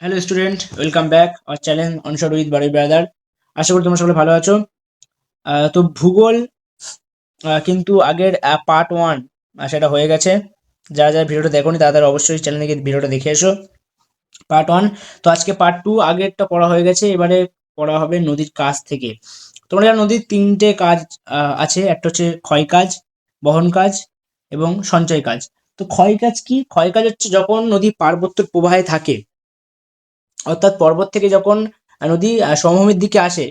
Hello student, welcome back our channel অনশট with বাড়ি brother. আশা করি তোমরা সকলে ভালো আছো। তো ভূগোল কিন্তু আগের পার্ট 1 সেটা হয়ে গেছে। যারা যারা ভিডিওটা দেখোনি তাদের অবশ্যই চ্যানেলে গিয়ে ভিডিওটা দেখে এসো। পার্ট 1। তো আজকে পার্ট 2, আগেরটা পড়া হয়ে গেছে, এবারে পড়া হবে নদীর কাজ থেকে। তোমরা জানো নদীর 3টে কাজ আছে। একটা হচ্ছে ক্ষয় কাজ, বহন কাজ এবং সঞ্চয় কাজ। তো ক্ষয় কাজ কি? ক্ষয় কাজ হচ্ছে যখন নদী পার্বত্য প্রবাহে থাকে, অর্থাৎ পর্বত থেকে যখন নদী সমভূমির দিকে আসে,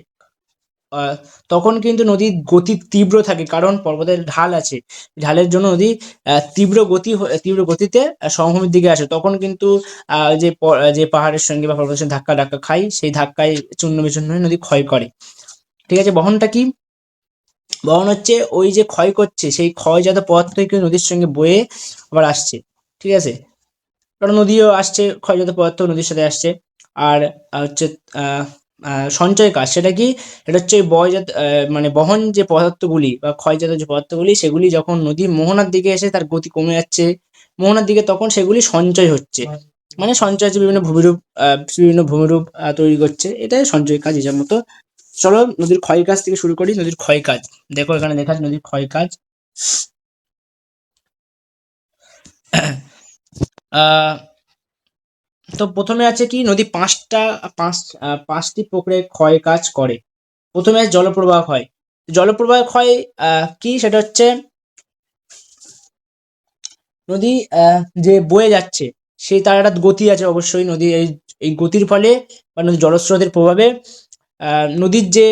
আহ, তখন কিন্তু নদীর গতি তীব্র থাকে, কারণ পর্বতের ঢাল আছে। ঢালের জন্য নদী তীব্র গতিতে সমভূমির দিকে আসে। তখন কিন্তু যে পাহাড়ের সঙ্গে বা পর্বতের সঙ্গে ধাক্কা ধাক্কা খায়, সেই ধাক্কায় চূর্ণ বিচূর্ণ হয়ে নদী ক্ষয় করে। ঠিক আছে, বহনটা কি? বহন হচ্ছে ওই যে ক্ষয় করছে, সেই ক্ষয়জাত পদার্থ থেকে নদীর সঙ্গে বয়ে আবার আসছে। ঠিক আছে, কারণ নদীও আসছে, ক্ষয়জাত পদার্থ নদীর সাথে আসছে। আর হচ্ছে আহ, সঞ্চয় কাজ, সেটা কি? এটা হচ্ছে ওই মানে বহন যে পদার্থগুলি বা ক্ষয়জাত যে পদার্থগুলি, সেগুলি যখন নদী মোহনার দিকে এসে তার গতি কমে যাচ্ছে মোহনার দিকে, তখন সেগুলি সঞ্চয় হচ্ছে। মানে সঞ্চয় হচ্ছে বিভিন্ন ভূমিরূপ তৈরি করছে। এটাই সঞ্চয় কাজ হিসাব মতো। চলো নদীর ক্ষয় কাজ থেকে শুরু করি। নদীর ক্ষয় কাজ, দেখো এখানে দেখা আছে নদীর ক্ষয় কাজ। আহ তো প্রথমে আছে কি, নদী পাঁচটি প্রক্রিয়ায় ক্ষয় কাজ করে। প্রথমে আছে জলপ্রবাহ ক্ষয়। জলপ্রবাহ ক্ষয় কি? সেটা হচ্ছে নদী যে বয়ে যাচ্ছে, সেই তার একটা গতি আছে অবশ্যই। নদী এই এই গতির ফলে বা নদীর জলস্রোতের প্রভাবে নদীর যে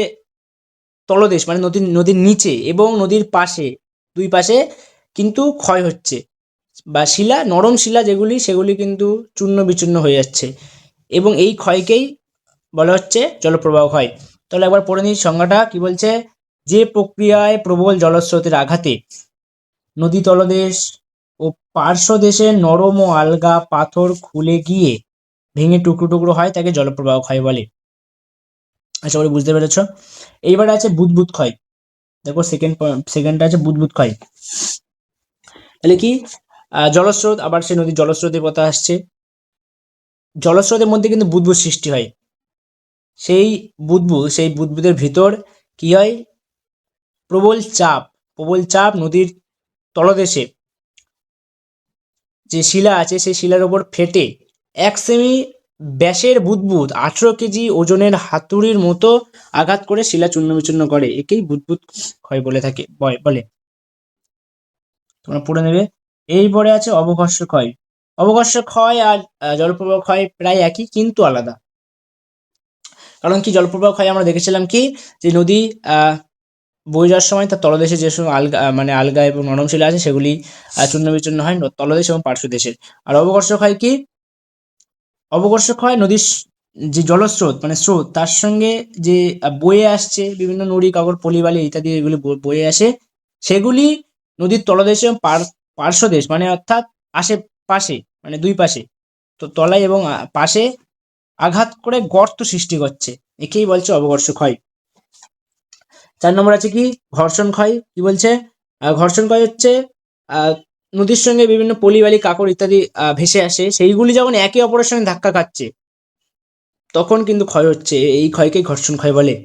তলদেশ, মানে নদীর নিচে এবং নদীর পাশে, দুই পাশে কিন্তু ক্ষয় হচ্ছে, বা নরম শিলা যেগুলি, সেগুলি কিন্তু চূর্ণ বিচূর্ণ হয়ে যাচ্ছে। এবং এই ক্ষয়কেই বলা হচ্ছে জলপ্রবাহ ক্ষয়। তাহলে একবার পড়ে নিই সংজ্ঞাটা কি বলছে। যে প্রক্রিয়ায় প্রবল জলস্রোতের আঘাতে নদী তলদেশ ও পার্শ্বদেশে নরম ও আলগা পাথর খুলে গিয়ে ভেঙে টুকরো টুকরো হয়, তাকে জলপ্রবাহ ক্ষয় বলে। আশা করি বুঝতে পেরেছো। এইবারে আছে বুদবুদ ক্ষয়। দেখো সেকেন্ডটা আছে বুদবুদ ক্ষয়। তাহলে কি? জলস্রোত, আবার সে নদীর জলস্রোতের কথা আসছে। জলস্রোতের মধ্যে কিন্তু বুদবুদ সৃষ্টি হয়। সেই বুদবুদের ভিতর কি হয়? প্রবল চাপ প্রবল চাপ নদীর তলদেশে যে শিলা আছে, সেই শিলার ওপর ফেটে 1 সেমি ব্যাসের বুদবুদ 18 কেজি ওজনের হাতুড়ির মতো আঘাত করে শিলা চূর্ণ বিচূর্ণ করে। একেই বুদবুদ ক্ষয় বলে। তোমরা পড়ে নেবে। এরপরে আছে অবঘর্ষ ক্ষয়। অবঘর্ষ ক্ষয় আর জলপ্রবাহ ক্ষয় প্রায় একই, কিন্তু আলাদা। কারণ কি, জলপ্রবাহ ক্ষয় আমরা দেখেছিলাম কি, যে নদী বয়ে যাওয়ার সময় তার তলদেশে যে সব মানে আলগা এবং নরম শিলা আছে, সেগুলি চূর্ণ বিচূর্ণ হয় তলদেশ এবং পার্শ্বদেশে। আর অবকর্ষ ক্ষয় কি? অবকর্ষ ক্ষয় নদীর যে জলস্রোত, মানে স্রোত, তার সঙ্গে যে বয়ে আসছে বিভিন্ন নুড়ি কাকড় পলি বালি ইত্যাদি, এগুলি বয়ে আসে, সেগুলি নদীর তলদেশে এবং পার্শ্বদেশ, মানে অর্থাৎ আশেপাশে, মানে দুই পাশে, তো তলায় এবং পাশে আঘাত করে গর্ত সৃষ্টি করছে। একেই বলছে অবকর্ষ ক্ষয়। 4 নম্বর আছে কি, ঘর্ষণ ক্ষয়। কি বলছে? ঘর্ষণ ক্ষয় হচ্ছে আহ, নদীর সঙ্গে বিভিন্ন পলি বালি কাকড় ইত্যাদি ভেসে আসে, সেইগুলি যখন একে অপরের সঙ্গে ধাক্কা খাচ্ছে, তখন কিন্তু ক্ষয় হচ্ছে। এই ক্ষয়কেই ঘর্ষণ ক্ষয় বলে।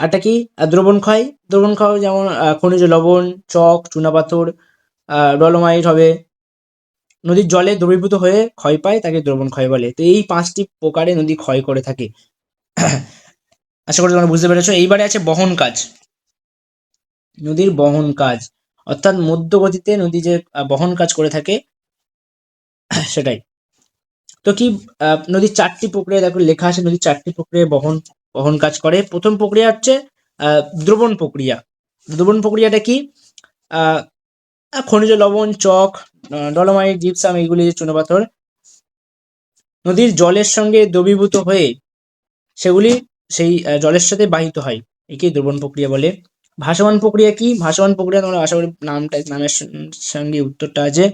আরটা কি? দ্রবণ ক্ষয়। দ্রবণ ক্ষয় যেমন খনিজ লবণ, চক, চুনাপাথর, ডলোমাইট হবে, নদীর জলে দ্রবীভূত হয়ে ক্ষয় পায়, তাকে দ্রবণ ক্ষয় বলে। তো এই 5টি প্রকারে নদী ক্ষয় করে থাকে। আশা করি তোমরা বুঝতে পেরেছো। এইবারে আছে বহন কাজ। নদীর বহন কাজ, অর্থাৎ মধ্য গতিতে নদী যে বহন কাজ করে থাকে, সেটাই। তো কি, নদীর 4টি প্রক্রিয়া দেখো লেখা আছে। নদীর 4টি প্রক্রিয়া বহন বহন কাজ করে। প্রথম প্রক্রিয়া হচ্ছে দ্রবণ প্রক্রিয়া। দ্রবণ প্রক্রিয়াটা কি? আহ খনিজ লবণ, চক, ডলোমাইট, জিপসাম, এইগুলি যে চুনাপাথর নদীর জলের সঙ্গে দ্রবীভূত হয়ে সেগুলি সেই জলের সাথে বাহিত হয়, একেই দ্রবণ প্রক্রিয়া বলে। ভাসমান প্রক্রিয়া কি? ভাসমান প্রক্রিয়া তোমরা আশা করি নামের সঙ্গে উত্তরটা আছে।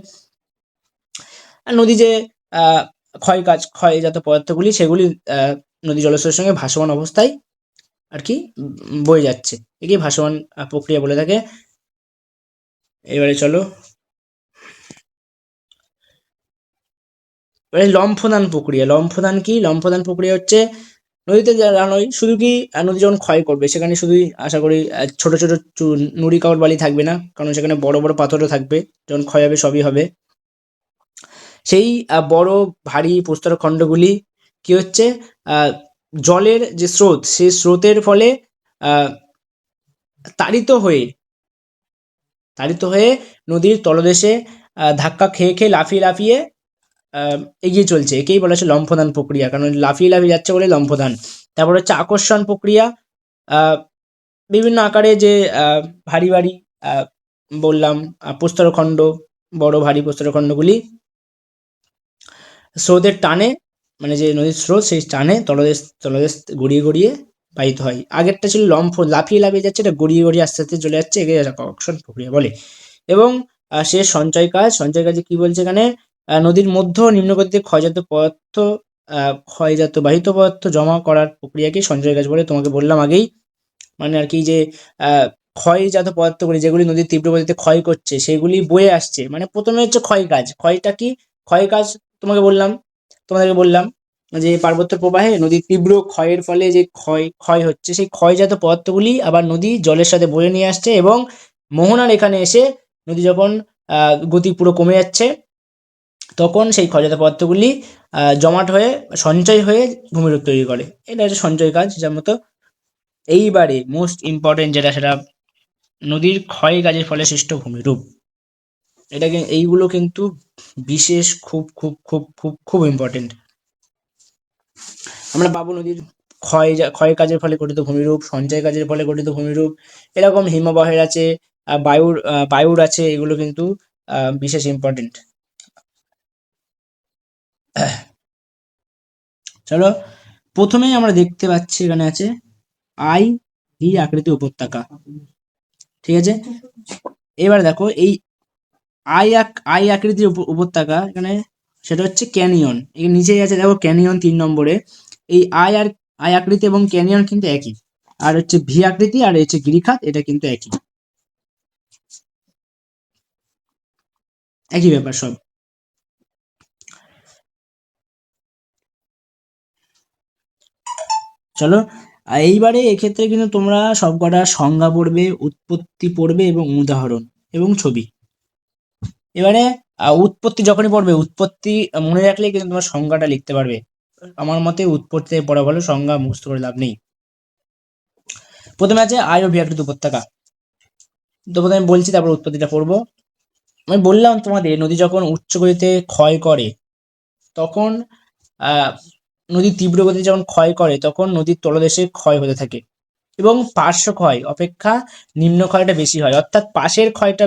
আর নদী যে আহ ক্ষয়জাত পদার্থগুলি, সেগুলি আহ নদী জলস্রোতের সঙ্গে ভাসমান অবস্থায় আর কি বয়ে যাচ্ছে, একে ভাসমান প্রক্রিয়া বলে থাকে। এবারে চলো এবারে লম্ফদান প্রক্রিয়া। লম্ফদান কি? লম্ফদান প্রক্রিয়া হচ্ছে নদীতে জানোই শুধু কি নদী যখন ক্ষয় করবে সেখানে শুধুই আশা করি ছোট ছোট নুড়ি কাওড় বালি থাকবে না, কারণ সেখানে বড় বড় পাথরও থাকবে, যখন ক্ষয় হবে সবই হবে। সেই বড় ভারী প্রস্তর খণ্ডগুলি কি হচ্ছে, আহ, জলের যে স্রোত, সেই স্রোতের ফলে আহ, তাড়িত হয়ে তাড়িত হয়ে নদীর তলদেশে ধাক্কা খেয়ে খেয়ে লাফিয়ে লাফিয়ে এগিয়ে চলছে, একেই বলা হচ্ছে লম্ফদান প্রক্রিয়া, কারণ লাফিয়ে লাফিয়ে যাচ্ছে বলে লম্ফদান। তারপর হচ্ছে আকর্ষণ প্রক্রিয়া। আহ, বিভিন্ন আকারে যে ভারী ভারী আহ, বললাম প্রস্তরখণ্ড, বড় ভারী প্রস্তরখণ্ডগুলি স্রোতের টানে, মানে যে নদীর স্রোত সেই টানে তলদেশ তলদেশ গড়িয়ে গড়িয়ে বাহিত হয়। আগেরটা ছিল লম্ফ, লাফিয়ে লাফিয়ে যাচ্ছে, এটা গড়িয়ে গড়িয়ে আস্তে আস্তে চলে যাচ্ছে, একে আকর্ষণ প্রক্রিয়া বলে। এবং সে সঞ্চয় কাজ। সঞ্চয় কাজে কি বলছে এখানে, নদীর মধ্য ও নিম্নগতিতে ক্ষয়জাত বাহিত পদার্থ জমা করার প্রক্রিয়াকে সঞ্চয় কাজ বলে। তোমাকে বললাম আগেই, মানে আর কি যে ক্ষয়জাত পদার্থগুলি যেগুলি নদীর তীব্র গতিতে ক্ষয় করছে সেগুলি বয়ে আসছে, মানে প্রথমে হচ্ছে ক্ষয় কাজ। ক্ষয়টা কি? ক্ষয় কাজ তোমাকে বললাম, তোমাদেরকে বললাম যে পার্বত্য প্রবাহে নদীর তীব্র ক্ষয়ের ফলে যে ক্ষয় ক্ষয় হচ্ছে, সেই ক্ষয়জাত পদার্থগুলি আবার নদী জলের সাথে বয়ে নিয়ে আসছে, এবং মোহনার এখানে এসে নদী যখন গতি পুরো কমে যাচ্ছে তখন সেই ক্ষয়জাত পদার্থগুলি জমাট হয়ে সঞ্চয় হয়ে ভূমিরূপ তৈরি করে। এটা হচ্ছে সঞ্চয় কাজ যার মতো। এইবারে মোস্ট ইম্পর্টেন্ট যেটা, সেটা নদীর ক্ষয় কাজের ফলে সৃষ্ট ভূমিরূপ। এটাকে এইগুলো কিন্তু বিশেষ খুব খুব খুব খুব খুব ইম্পর্টেন্ট। আমরা পাবো নদীর ক্ষয় কাজের ফলে গঠিত ভূমিরূপ, সঞ্চয় কাজের ফলে গঠিত ভূমিরূপ, এরকম হিমবাহের আছে, বায়ুর আছে, এগুলো কিন্তু বিশেষ ইম্পর্টেন্ট। চলো, প্রথমেই আমরা দেখতে পাচ্ছি এখানে আছে আই ভি আকৃতি উপত্যকা, ঠিক আছে। এবার দেখো এই আই আকৃতির উপত্যকা এখানে, সেটা হচ্ছে ক্যানিয়ন। এর নিচেই আছে দেখো ক্যানিয়ন 3 নম্বরে। এই আই আকৃতি এবং ক্যানিয়ন কিন্তু একই। আর হচ্ছে ভি আকৃতি আর হচ্ছে গিরিখাত, এটা কিন্তু একই একই ব্যাপার সব। চলো, এইবারে এক্ষেত্রে কিন্তু তোমরা সবকটা সংজ্ঞা পড়বে, উৎপত্তি পড়বে এবং উদাহরণ এবং ছবি। এবারে উৎপত্তি যখনই পড়বে, উৎপত্তি মনে রাখলে কিন্তু তোমার সংজ্ঞাটা লিখতে পারবে। আমার মতে উৎপত্তি পড়া ভালো, সংজ্ঞা মুখস্থ করে লাভ নেই। প্রথমে আছে আই ও ভি আকৃতি উপত্যকা। তো প্রথমে আমি বলছি, তারপর উৎপত্তিটা পড়বো। আমি বললাম তোমাদের, নদী যখন উচ্চ গতিতে ক্ষয় করে তখন আহ নদী তীব্র গতিতে যখন ক্ষয় করে তখন নদীর তলদেশে ক্ষয় হতে থাকে, এবং পার্শ্ব ক্ষয় অপেক্ষা নিম্ন ক্ষয়টা বেশি হয়, অর্থাৎ পাশের ক্ষয়টা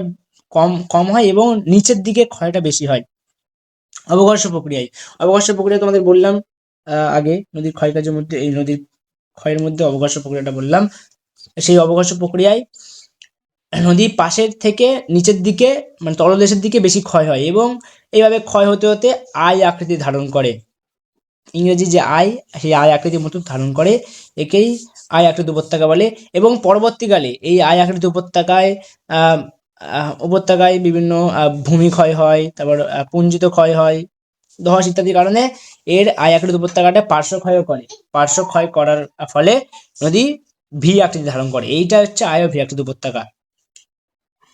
কম কম হয় এবং নিচের দিকে ক্ষয়টা বেশি হয়। অবঘর্ষ প্রক্রিয়ায়, অবঘর্ষ প্রক্রিয়া তোমাদের বললাম আগে, নদীর ক্ষয়কার্যের মধ্যে এই নদীর ক্ষয়ের মধ্যে অবঘর্ষ প্রক্রিয়াটা বললাম। সেই অবঘর্ষ প্রক্রিয়ায় নদী পাশের থেকে নিচের দিকে, মানে তলদেশের দিকে বেশি ক্ষয় হয়, এবং এইভাবে ক্ষয় হতে হতে আই আকৃতি ধারণ করে। ইংরেজি যে আই, সেই আই আকৃতির মতো ধারণ করে, একেই আই আকৃতি উপত্যকা বলে। এবং পরবর্তীকালে এই আই আকৃতি উপত্যকায় বিভিন্ন ভূমিক্ষয় হয়, তারপর পুঞ্জিত ক্ষয় হয়, ধস ইত্যাদি কারণে এর আই আকৃতি উপত্যকাটা পার্শ্ব ক্ষয়ও করে। পার্শ্ব ক্ষয় করার ফলে নদী ভি আকৃতি ধারণ করে। এইটা হচ্ছে আই ও ভি আকৃতি উপত্যকা।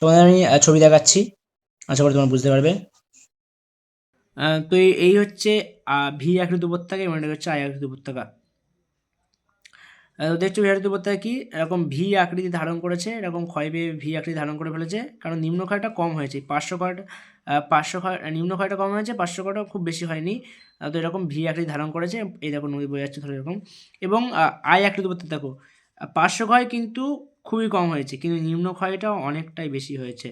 তোমাদের আমি ছবি দেখাচ্ছি, আশা করি তোমরা বুঝতে পারবে। তো এই হচ্ছে ভি আকৃতি উপত্যকা, এবং এটা হচ্ছে আই আকৃতি উপত্যকা। দেখছো ভি আকৃতি উপত্যকা কি, এরকম ভি আকৃতি ধারণ করেছে, এরকম ক্ষয় পেয়ে ভি আকৃতি ধারণ করে ফেলেছে, কারণ নিম্ন ক্ষয়টা কম হয়েছে, পার্শ্ব ক্ষয় নিম্ন ক্ষয়টা কম হয়েছে, পার্শ্ব ক্ষয়টা খুব বেশি হয়নি। তো এরকম ভি আকৃতি ধারণ করেছে, এই দেখো নদী বয়ে যাচ্ছে ধরো এরকম। এবং আই আকৃতি উপত্যকা দেখো, পার্শ্ব ক্ষয় কিন্তু খুবই কম হয়েছে, কিন্তু নিম্ন ক্ষয়টা অনেকটাই বেশি হয়েছে।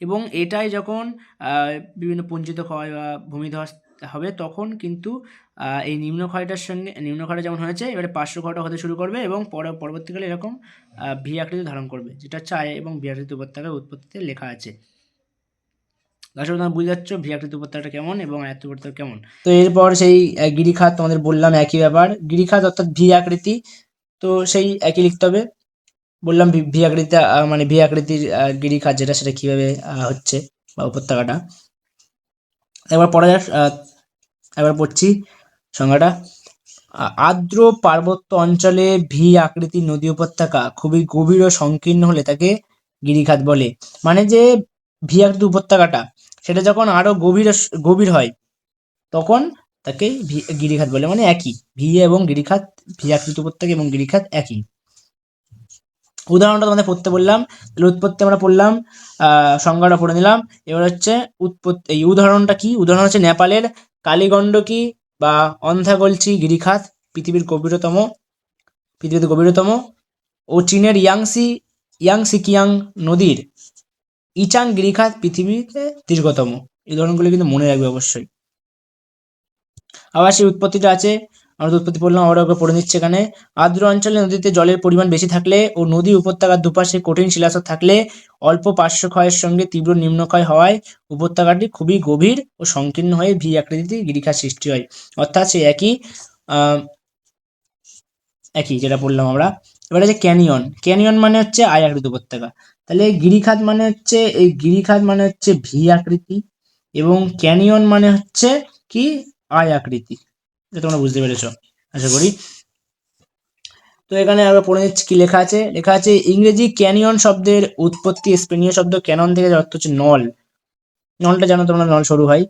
এবং এটাই যখন বিভিন্ন পুঞ্জিত ক্ষয় বা ভূমিধস হবে তখন কিন্তু এই নিম্ন ক্ষয়টা যেমন হয়েছে, এবারে পার্শ্ব ক্ষয়টা হতে শুরু করবে, এবং পরবর্তীকালে এরকম ভি আকৃতি ধারণ করবে, যেটা হচ্ছে আই এবং ভি আকৃতি উপত্যকার উৎপত্তিতে লেখা আছে। দর্শক তোমরা বুঝে যাচ্ছ ভি আকৃতি উপত্যকাটা কেমন এবং আয়ত্ত উপত্যকা কেমন। তো এরপর সেই গিরিখাত তোমাদের বললাম একই ব্যাপার, গিরিখাত অর্থাৎ ভি আকৃতি, তো সেই একই লিখতে হবে। বললাম ভি আকৃতি, মানে ভি আকৃতির গিরিখাত যেটা, সেটা কিভাবে হচ্ছে বা উপত্যকাটা। এবার পড়া যাক, এবার পড়ছি সংজ্ঞাটা। আর্দ্র পার্বত্য অঞ্চলে ভি আকৃতির নদী উপত্যকা খুবই গভীর ও সংকীর্ণ হলে তাকে গিরিখাত বলে। মানে যে ভি আকৃতি উপত্যকাটা সেটা যখন আরো গভীর হয় তখন তাকে গিরিখাত বলে। মানে একই, ভি এবং গিরিখাত, ভি আকৃতি উপত্যকা এবং গিরিখাত একই। উদাহরণটা তোমাদের পড়তে বললাম, তাহলে উৎপত্তি আমরা পড়লাম, সংজ্ঞাটা পড়ে নিলাম। এবার হচ্ছে উৎপত্তি, এই উদাহরণটা কি? উদাহরণ হচ্ছে নেপালের কালীগণ্ডকী বা অন্ধ্রাগলচি গিরিখাত পৃথিবীতে গভীরতম, ও চীনের ইয়াংসিকিয়াং নদীর ইচাং গিরিখাত পৃথিবীতে দীর্ঘতম। এই ধরনগুলো কিন্তু মনে রাখবে অবশ্যই। আবার সেই উৎপত্তিটা আছে, আমরা উৎপত্তি পড়লাম, আবার একবার পড়ে নিচ্ছে এখানে। আর্দ্র অঞ্চলে নদীতে জলের পরিমাণ বেশি থাকলে ও নদী উপত্যকার দুপাশে কঠিন শিলাস্তর থাকলে অল্প পার্শ্বক্ষয়ের সঙ্গে তীব্র নিম্নক্ষয় হওয়ায় উপত্যকাটি খুবই গভীর ও সংকীর্ণ হয়ে ভি আকৃতিতে গিরিখাত সৃষ্টি হয়। অর্থাৎ সেই একই যেটা বললাম আমরা। এবারে যে ক্যানিয়ন মানে হচ্ছে আয় আকৃতি উপত্যকা। তাহলে গিরিখাত মানে হচ্ছে ভি আকৃতি, এবং ক্যানিয়ন মানে হচ্ছে কি, আয় আকৃতি। এটা তোমরা বুঝতে পেরেছো আশা করি। তো এখানে আমরা পড়ে নিচ্ছি কি লেখা আছে। লেখা আছে ইংরেজি ক্যানিয়ন শব্দের উৎপত্তি স্পেনীয় শব্দ ক্যানন থেকে, যার অর্থ হচ্ছে নল। নলটা জানো তোমরা, নল সরু হয়।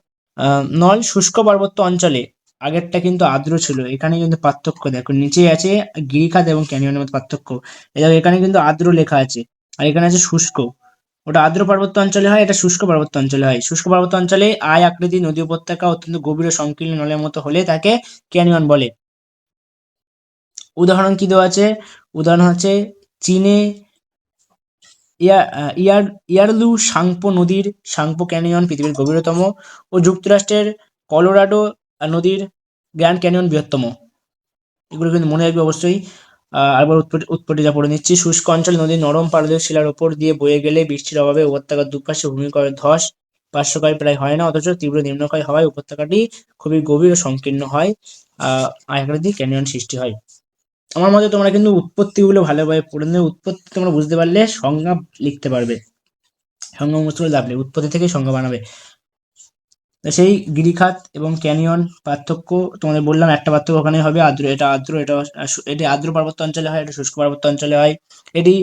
নল শুষ্ক পার্বত্য অঞ্চলে, আগেরটা কিন্তু আর্দ্র ছিল, এখানে কিন্তু পার্থক্য দেখো, নিচে আছে গিরিখাত এবং ক্যানিয়নের মধ্যে পার্থক্য। এই দেখো এখানে কিন্তু আর্দ্র লেখা আছে আর এখানে আছে শুষ্ক। ওটা আর্দ্র পার্বত্য অঞ্চলে হয়, এটা শুষ্ক পার্বত্য অঞ্চলে হয়। শুষ্ক পার্বত্য অঞ্চলে আয় আকৃতি নদী উপত্যকা অত্যন্ত গভীর ও সংকীর্ণ নলের মতো হলে তাকে ক্যানিয়ন বলে। উদাহরণ কি দেওয়া আছে? উদাহরণ হচ্ছে চীনে ইয়ারলু সাংপো নদীর সাংপো ক্যানিয়ন পৃথিবীর গভীরতম, ও যুক্তরাষ্ট্রের কলোরাডো নদীর গ্র্যান্ড ক্যানিয়ন বৃহত্তম। এগুলো কিন্তু মনে রাখবে অবশ্যই। আবার উৎপত্তিটা পড়ে নিচ্ছি। শুষ্ক অঞ্চল নদীর নরম পারদর্শী শিলার ওপর দিয়ে বয়ে গেলে বৃষ্টির অভাবে উপত্যকার দুপাশে ভূমিকরের ধস পার্শ্বক্ষয় প্রায় হয় না, অথচ তীব্র নিম্নক্ষয় হওয়ায় উপত্যকাটি খুবই গভীর ও সংকীর্ণ হয়, আয়তাকৃতি ক্যানিয়ন সৃষ্টি হয়। আমার মতে তোমরা কিন্তু উৎপত্তিগুলো ভালোভাবে পড়ে নেবে, উৎপত্তি তোমরা বুঝতে পারলে সংজ্ঞা লিখতে পারবে। সংজ্ঞা মুখস্থ করে লাভ নেই, উৎপত্তি থেকেই সংজ্ঞা বানাবে। সেই গিরিখাত এবং ক্যানিয়ন পার্থক্য তোমাদের বললাম, একটা পার্থক্য ওখানে হবে, এটি আর্দ্র পার্বত্য অঞ্চলে হয়, এটা শুষ্ক পার্বত্য অঞ্চলে হয়। এটি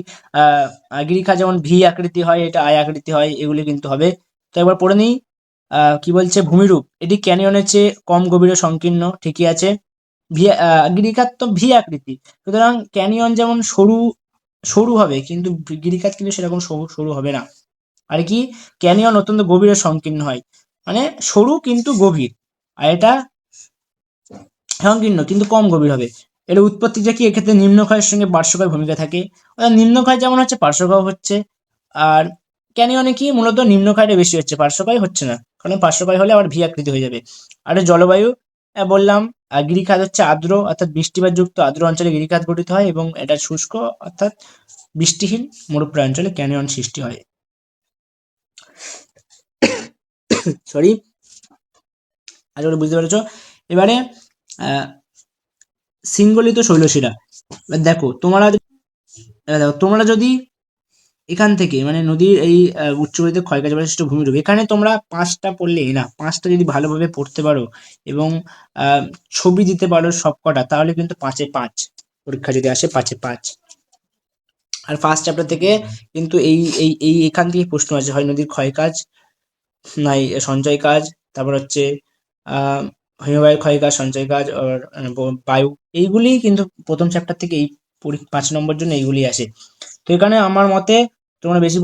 গিরিখাত যেমন ভি আকৃতি হয়, এটা আয় আকৃতি হয়, এগুলি কিন্তু হবে। তো একবার পড়ে নিই, কি বলছে, ভূমিরূপ এটি ক্যানিয়নের চেয়ে কম গভীর ও সংকীর্ণ, ঠিকই আছে। গিরিখাত তো ভি আকৃতি, সুতরাং ক্যানিয়ন যেমন সরু সরু হবে, কিন্তু গিরিখাত কিন্তু সেরকম সরু সরু হবে না। আর কি, ক্যানিয়ন অত্যন্ত গভীর ও সংকীর্ণ হয়, মানে সরু কিন্তু গভীর, আর এটা সংকীর্ণ কিন্তু কম গভীর হবে। এর উৎপত্তিটা কি, এক্ষেত্রে নিম্নক্ষয়ের সঙ্গে পার্শ্বক্ষয় ভূমিকা থাকে, অর্থাৎ নিম্নক্ষয় যেমন হচ্ছে পার্শ্বক্ষয় হচ্ছে। আর ক্যানিয়নে কি, মূলত নিম্নক্ষয়টা বেশি হচ্ছে, পার্শ্বক্ষয় হচ্ছে না, কারণ পার্শ্বক্ষয় হলে আবার ভি আকৃতি হয়ে যাবে। আর জলবায়ু বললাম, গিরিখাত হচ্ছে আর্দ্র অর্থাৎ বৃষ্টিপাত যুক্ত আর্দ্র অঞ্চলে গিরিখাত গঠিত হয়, এবং এটা শুষ্ক অর্থাৎ বৃষ্টিহীন মরুপ্রায় অঞ্চলে ক্যানিয়ন সৃষ্টি হয়। সরি, আশা করি বুঝতে পেরেছো। এবারে শৃঙ্গলিত শৈলশিরা। দেখো তোমরা যদি এখান থেকে মানে নদীর এই উচ্চগতিতে ক্ষয়কার্য বিশিষ্ট ভূমিরূপ, এখানে তোমরা 5টা পড়লে না, 5টা যদি ভালোভাবে পড়তে পারো এবং ছবি দিতে পারো সবকটা, তাহলে কিন্তু 5-এ 5 পরীক্ষা যদি আসে 5-এ 5। আর ফার্স্ট চ্যাপ্টার থেকে কিন্তু এই এখান থেকে প্রশ্ন আছে, হয় নদীর ক্ষয় কাজ, নাই সঞ্চয় কাজ, তারপর হচ্ছে হিমবাহের ক্ষয় কাজ, সঞ্চয় কাজ, আর বায়ু, এইগুলি কিন্তু প্রথম চ্যাপ্টার থেকে এই 5 নম্বর জন্য এইগুলি আসে। তো এখানে আমার মতে তোমরা বেশি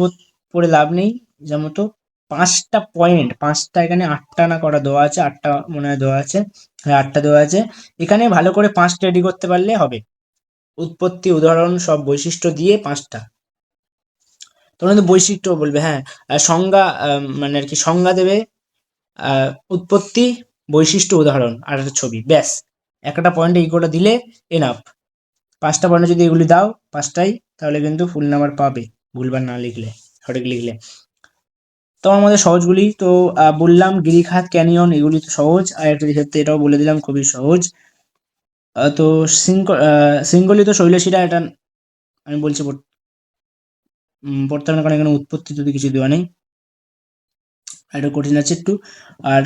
পড়ে লাভ নেই, যেমন তো 5টা পয়েন্ট, 5টা এখানে 8টা না করা দেওয়া আছে, 8টা মনে হয় দেওয়া আছে, হ্যাঁ 8টা দেওয়া আছে। এখানে ভালো করে 5টা রেডি করতে পারলে হবে, উৎপত্তি উদাহরণ সব বৈশিষ্ট্য দিয়ে 5টা। তোমরা কিন্তু বৈশিষ্ট্য বলবে, হ্যাঁ সংজ্ঞা, মানে আর কি সংজ্ঞা দেবে, উৎপত্তি, বৈশিষ্ট্য, উদাহরণ আর একটা ছবি, ব্যাস একটা পয়েন্টে ইগোটা দিলে এনাফ। 5টা পয়েন্টে যদি এগুলি দাও 5টাই, তাহলে কিন্তু ফুল নাম্বার পাবে, ভুলবার না লিখলে, সঠিক লিখলে। তো আমাদের সহজগুলি তো বললাম, গিরিখাত ক্যানিয়ন এগুলি তো সহজ, আর একটা ক্ষেত্রে এটাও বলে দিলাম খুবই সহজ। তো শৃঙ্খলিত শৈলশিরা, এটা আমি বলছি পড়তে হবে না, কারণ এখানে উৎপত্তি যদি কিছু দেওয়া নেই, এটা কঠিন আছে একটু। আর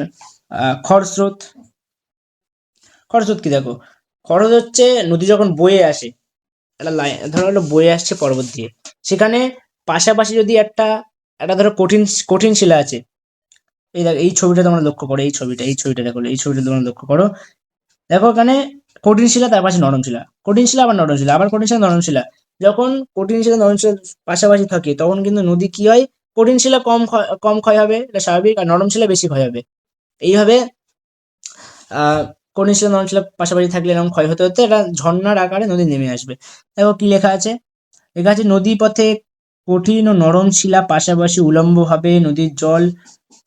খরস্রোত। খরস্রোত কি দেখো, খরচ হচ্ছে নদী যখন বয়ে আসে, একটা লাইন ধরো হলো বয়ে আসছে পর্বত দিয়ে, সেখানে পাশাপাশি যদি একটা একটা ধরো কঠিন কঠিন শিলা আছে, এই দেখো এই ছবিটা তোমরা লক্ষ্য করো, এই ছবিটা দেখো, এই ছবিটা তোমরা লক্ষ্য করো, দেখো এখানে কঠিন শিলা, তার পাশে নরম শিলা, কঠিন শিলা আবার নরম শিলা, আবার কঠিন শিলা নরম শিলা। যখন কঠিন শিলা নরম শিলা পাশাপাশি থাকে তখন কিন্তু নদী কি হয়, কঠিন শিলা কম ক্ষয় হবে, এটা স্বাভাবিক, আর নরম শিলা বেশি ক্ষয় হবে। এইভাবে আহ কঠিন শিলা নরম শিলা পাশাপাশি থাকলে এরকম ক্ষয় হতে হতে এটা ঝর্ণার আকারে নদী নেমে আসবে। দেখো কি লেখা আছে, লেখা আছে নদী পথে কঠিন ও নরম শিলা পাশাপাশি উলম্বভাবে নদীর জল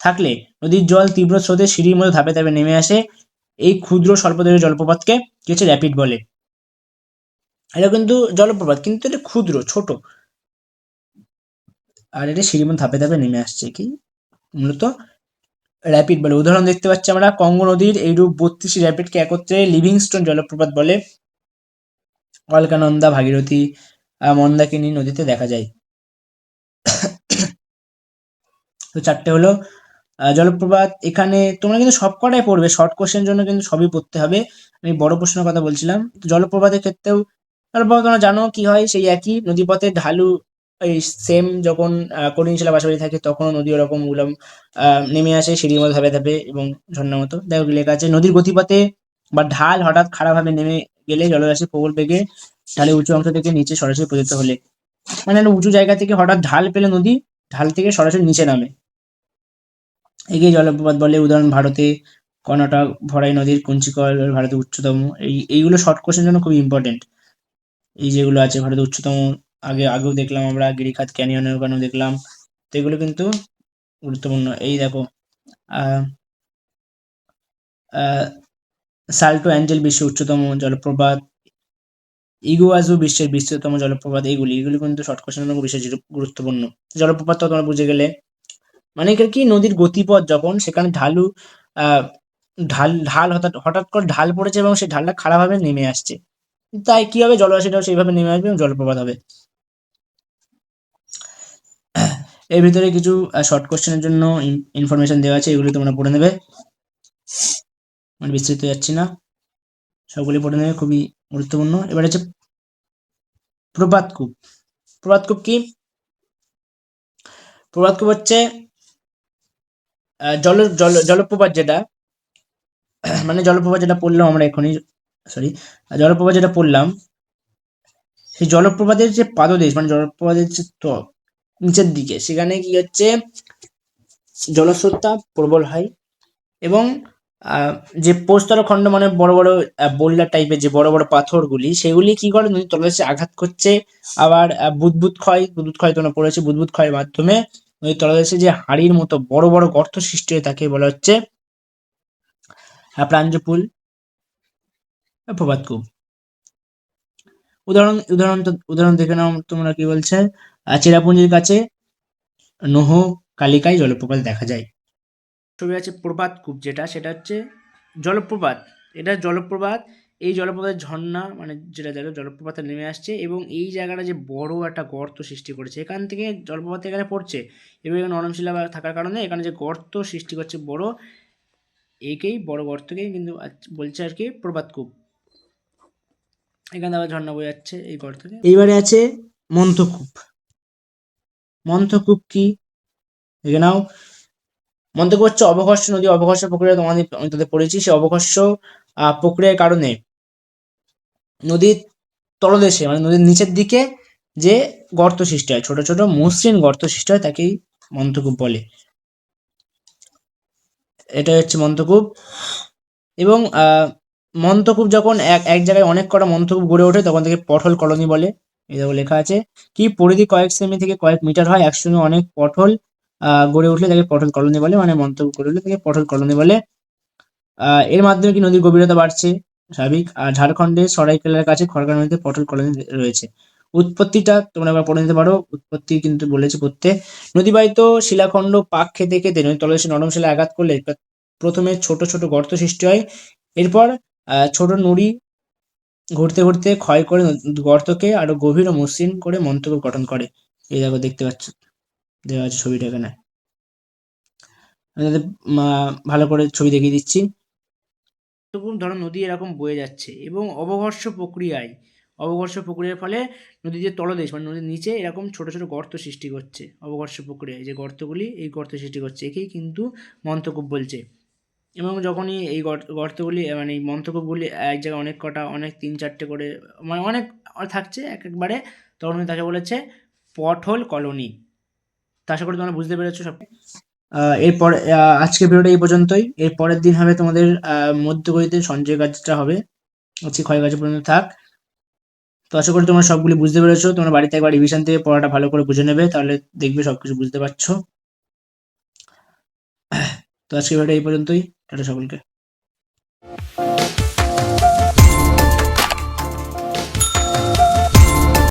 থাকলে নদীর জল তীব্র স্রোতে সিঁড়ির মতো ধাপে ধাপে নেমে আসে। এই ক্ষুদ্র স্বল্পদৈর্ঘ্য জলপ্রপাতকে কি হচ্ছে, র্যাপিড বলে। এটা কিন্তু জলপ্রপাত, কিন্তু এটা ক্ষুদ্র ছোট, আর এটা সিঁড়ির মতো ধাপে ধাপে নেমে আসছে, কি মূলত র্যাপিড বলে। উদাহরণ দেখতে পাচ্ছি আমরা, কঙ্গো নদীর এইরূপ 32টি র্যাপিডকে একত্রে লিভিংস্টোন জলপ্রপাত বলে। অলকানন্দা, ভাগীরথী, মন্দাকিনী নদীতে দেখা যায়। তো চারটে হলো জলপ্রপাত। এখানে তোমরা কিন্তু সবকটাই পড়বে, শর্ট কোশ্চেন জন্য কিন্তু সবই পড়তে হবে। আমি বড় প্রশ্নের কথা বলছিলাম। তো জলপ্রপাতের ক্ষেত্রেও জলপ্রপাত তোমরা জানো কি হয়, সেই একই নদীপথে ঢালু, এই সেম যখন কঠিন শিলা পাশাপাশি থাকে তখন নদী ওরকম নেমে আসে সিঁড়ির মতো ধাপে ধাপে এবং ঝর্ণার মতো। দেখো কি লেখা আছে, নদীর গতিপথে বা ঢাল হঠাৎ খাড়াভাবে নেমে গেলে জলরাশি প্রবল বেগে ঢালের উঁচু অংশ থেকে নিচে সরাসরি পতিত হলে, মানে একটা উঁচু জায়গা থেকে হঠাৎ ঢাল পেলে নদী ঢাল থেকে সরাসরি নিচে নামে, একেই জলপ্রপাত বলে। উদাহরণ ভারতে কর্ণাটক ভরাই নদীর কুঞ্চিকল ভারতের উচ্চতম। এইগুলো শর্ট কোশ্চেন জন্য খুবই ইম্পর্টেন্ট। এই যেগুলো আছে ভারতের উচ্চতম, আগেও দেখলাম আমরা গিরিখাত ক্যানিয়নের ওখানেও দেখলাম, তো এগুলো কিন্তু গুরুত্বপূর্ণ। এই দেখো আহ আহ সাল্টো অ্যাঞ্জেল বিশ্বের উচ্চতম জলপ্রপাত, ইগুয়াজু বিশ্বের বিস্তৃততম জলপ্রপাত। এগুলি কিন্তু শর্ট কোশ্চেনের জন্য বিশেষ গুরুত্বপূর্ণ। জলপ্রপাত তো তোমরা বুঝে গেলে, মানে এখানে কি নদীর গতিপথ যখন সেখানে ঢালু আহ ঢাল ঢাল হঠাৎ হঠাৎ করে ঢাল পড়েছে এবং সেই ঢালটা খাড়াভাবে নেমে আসছে, তাই কি হবে, জলরাশিটাও সেইভাবে নেমে আসবে এবং জলপ্রপাত হবে। এর ভিতরে কিছু শর্ট কোশ্চেনের জন্য ইনফরমেশন দেওয়া আছে, এগুলি তোমরা পড়ে নেবে, মানে বিস্তৃত যাচ্ছি না, সবগুলি পড়ে নেবে, খুবই গুরুত্বপূর্ণ। এবার হচ্ছে প্রপাতকূপ। প্রপাতকূপ কি, প্রপাতকূপ হচ্ছে জলপ্রপাত যেটা, মানে জলপ্রপাত যেটা পড়লাম আমরা এখনই, সরি, জলপ্রপাত যেটা পড়লাম, সেই জলপ্রপাতের যে পাদদেশ, মানে জলপ্রপাতের যে নিচের দিকে, সেখানে কি হচ্ছে জলস্রোতটা প্রবল হয় এবং যে প্রস্তর খণ্ড, মানে বড় বড় বোল্ডার টাইপের যে বড় বড় পাথরগুলি, সেগুলি কি করে নদীর তলদেশে আঘাত করছে। আবার বুদবুদ ক্ষয় তোমরা পড়েছে, বুদবুদ ক্ষয়ের মাধ্যমে নদীর তলদেশে যে হাড়ির মতো বড় বড় গর্ত সৃষ্টি হয়ে থাকে বলা হচ্ছে প্রাঞ্জপুল প্রপাতকূপ। উদাহরণ দেখে নাও তোমরা, কি বলছে, চেরাপুঞ্জির কাছে নোহ কালিকায় জলপ্রপাত দেখা যায়। ছবি আছে প্রপাতকূপ, যেটা সেটা হচ্ছে জলপ্রপাত, এটা জলপ্রপাত। এই জলপ্রপাতের ঝর্ণা, মানে যেটা দেখো জলপ্রপাতে নেমে আসছে এবং এই জায়গাটা যে বড় একটা গর্ত সৃষ্টি করেছে, এখান থেকে জলপ্রপাত এখানে পড়ছে এবং এখানে নরম শিলা থাকার কারণে এখানে যে গর্ত সৃষ্টি করছে বড়, একেই বড় গর্তকেই কিন্তু বলছে আর কি প্রপাতকূপ। এখানে আবার ঝর্ণা বয়ে যাচ্ছে এই গর্ত থেকে। এইবারে আছে মন্থকূপ। মন্থকূপ কি, দেখে নাও। মন্তব্য হচ্ছে অবঘর্ষ নদী অবঘর্ষ প্রক্রিয়া, আমি তোদের পড়েছি, সে অবঘর্ষ প্রক্রিয়ার কারণে নদীর তলদেশে, মানে নদীর নিচের দিকে যে গর্ত সৃষ্টি হয়, ছোট ছোট মসৃণ গর্ত সৃষ্টি হয়, তাকেই মন্তকূপ বলে। এটা হচ্ছে মন্তকূপ। এবং মন্তকূপ যখন এক এক জায়গায় অনেক কটা মন্তকূপ গড়ে ওঠে তখন থেকে পটল কলোনি বলে। এই দেখো লেখা আছে, কি পরিধি কয়েক সেমি থেকে কয়েক মিটার হয়, একসঙ্গে অনেক পটল গড়ে উঠলে তাকে পটল কলোনি বলে, মানে মন্তকূপ গড়ে উঠলে তাকে পটল কলোনি বলে। এর মাধ্যমে কি নদীর গভীরতা বাড়ছে, স্বাভাবিক। আর ঝাড়খণ্ডের সরাইকেলার কাছে খড়গা নদীতে পটল কলোনি রয়েছে। উৎপত্তিটা তোমরা এবার পড়ে নিতে পারো, উৎপত্তি কিন্তু বলেছে পড়তে। নদীবাহিত শিলাখণ্ড পাক খেতে খেতে নদীর তলদেশে নরম শিলায় আঘাত করলে প্রথমে ছোট ছোট গর্ত সৃষ্টি হয়, এরপর ছোট নুড়ি ঘুরতে ঘুরতে ক্ষয় করে গর্তকে আরো গভীর ও মসৃণ করে মন্তকূপ গঠন করে। এই দেখো দেখতে পাচ্ছ, দেওয়া আছে ছবিটা এখানে। আমি তাদের ভালো করে ছবি দেখিয়ে দিচ্ছি। এরকম ধরো নদী এরকম বয়ে যাচ্ছে এবং অবঘর্ষ প্রক্রিয়ার ফলে নদীর যে তলদেশ মানে নদীর নিচে এরকম ছোট ছোট গর্ত সৃষ্টি করছে। অবঘর্ষ প্রক্রিয়ায় যে গর্তগুলি এই গর্ত সৃষ্টি করছে, একেই কিন্তু মন্থকূপ বলছে। এবং যখনই এই গর্তগুলি মানে এই মন্থকূপগুলি এক জায়গায় অনেক কটা অনেক ৩-৪টে করে মানে অনেক থাকছে একবারে, তখন তাকে বলেছে পটহোল কলোনি। তো আশা করি তোমরা বুঝতে পেরেছো সব। এরপর আজকের ভিডিওটা এই পর্যন্তই। এর পরের দিন হবে তোমাদের মধ্যগতিতে সঞ্চয় কাজটা হবে, হচ্ছে ক্ষয় কাজ পর্যন্ত থাক। তো আশা করি তোমরা সবগুলি বুঝতে পেরেছো। তোমরা বাড়িতে একবার রিভিশন থেকে পড়াটা ভালো করে বুঝে নেবে, তাহলে দেখবে সবকিছু বুঝতে পারছো। তো আজকের ভিডিওটা এই পর্যন্তই। টাটা সকলকে।